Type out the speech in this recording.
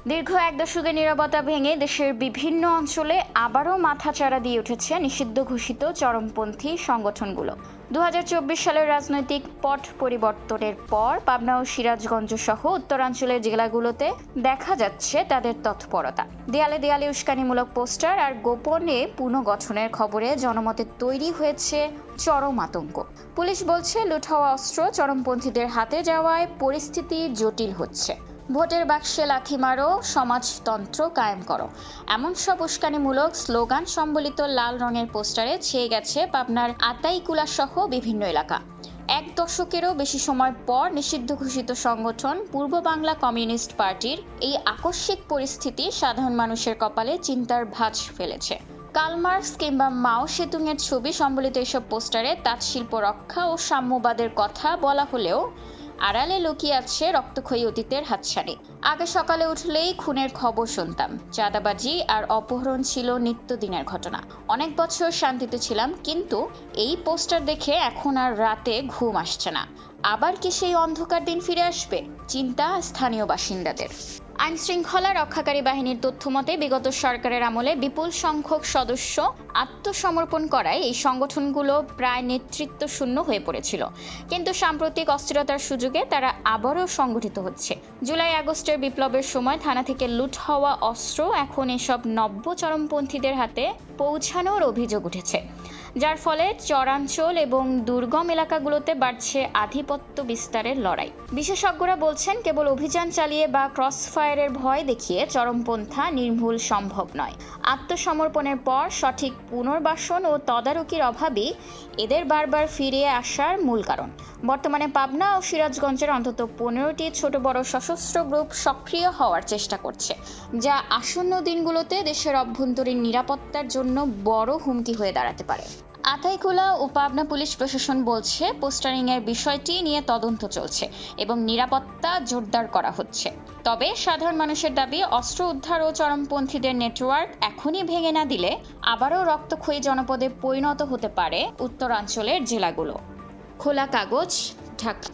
দীর্ঘ এক দশকের নীরবতা ভেঙে দেশের বিভিন্ন অঞ্চলে আবারও মাথাচাড়া দিয়ে উঠেছে নিষিদ্ধ ঘোষিত চরমপন্থী সংগঠনগুলো। 2024 সালের রাজনৈতিক পট পরিবর্তনের পর পাবনা ও সিরাজগঞ্জ সহ উত্তরাঞ্চলের জেলাগুলোতে দেখা যাচ্ছে তাদের তৎপরতা। দেয়ালে দেয়ালে উস্কানিমূলক পোস্টার আর গোপনে পুনর্গঠনের খবরে জনমতে তৈরি হয়েছে চরম আতঙ্ক। পুলিশ বলছে লুট হওয়া অস্ত্র চরমপন্থীদের হাতে যাওয়ায় পরিস্থিতি জটিল হচ্ছে। ভোটের বাক্সে লাথি মারো, সমাজতন্ত্র কায়েম করো, এমন সব উস্কানিমূলক স্লোগান সম্বলিত লাল রঙের পোস্টারে ছেয়ে গেছে পাবনার আতাইকুলা সহ বিভিন্ন এলাকা। এক দশকেরও বেশি সময় পর নিষিদ্ধ ঘোষিত সংগঠন পূর্ব বাংলা কমিউনিস্ট পার্টির এই আকস্মিক পরিস্থিতি সাধারণ মানুষের কপালে চিন্তার ভাঁজ ফেলেছে। কার্ল মার্কস কিংবা মাও সেতুংয়ের ছবি সম্বলিত এসব পোস্টারে তাঁতশিল্প রক্ষা ও সাম্যবাদের কথা বলা হলেও আড়ালে লুকিয়ে আছে রক্তক্ষয়ী অতীতের হাতছানি। আগে সকালে উঠলেই খুনের খবর শুনতাম, চাঁদাবাজি আর অপহরণ ছিল নিত্যদিনের ঘটনা। অনেক বছর শান্তিতে ছিলাম, কিন্তু এই পোস্টার দেখে এখন আর রাতে ঘুম আসছে না। আবার কি সেই অন্ধকার দিন ফিরে আসবে? চিন্তা স্থানীয় বাসিন্দাদের। আইন শৃঙ্খলা রক্ষাকারী বাহিনীর তথ্য মতে বিগত সরকারের আমলে বিপুল সংখ্যক সদস্য আত্মসমর্পণ করায় এই সংগঠনগুলো প্রায় নেতৃত্ব শূন্য হয়ে পড়েছিল, কিন্তু সাম্প্রতিক অস্থিরতার সুযোগে তারা আবারও সংগঠিত হচ্ছে। জুলাই আগস্টের বিপ্লবের সময় থানা থেকে লুট হওয়া অস্ত্র এখন এসব নব্য চরমপন্থীদের হাতে পৌঁছানোর অভিযোগ উঠেছে, যার ফলে চরাঞ্চল এবং দুর্গম এলাকাগুলোতে বাড়ছে আধিপত্য বিস্তারের লড়াই। বিশেষজ্ঞরা বলছেন কেবল অভিযান চালিয়ে বা ক্রস ফায়ারের ভয় দেখিয়ে চরমপন্থা নির্মূল সম্ভব নয়। আত্মসমর্পণের পর সঠিক পুনর্বাসন ও তদারকির অভাবই এদের বারবার ফিরে আসার মূল কারণ। বর্তমানে পাবনা ও সিরাজগঞ্জের অন্তত 15টি ছোট বড় সশস্ত্র গ্রুপ সক্রিয় হওয়ার চেষ্টা করছে, যা আসন্ন দিনগুলোতে দেশের অভ্যন্তরীণ নিরাপত্তার জন্য বড় হুমকি হয়ে দাঁড়াতে পারে। আতাইকুলা ও পাবনা পুলিশ প্রশাসন বলছে পোস্টারিংয়ের বিষয়টি নিয়ে তদন্ত চলছে এবং নিরাপত্তা জোরদার করা হচ্ছে। তবে সাধারণ মানুষের দাবি, অস্ত্র উদ্ধার ও চরমপন্থীদের নেটওয়ার্ক এখনই ভেঙে না দিলে আবারও রক্তক্ষয়ী জনপদে পরিণত হতে পারে উত্তরাঞ্চলের জেলাগুলো। খোলা কাগজ, ঢাকা।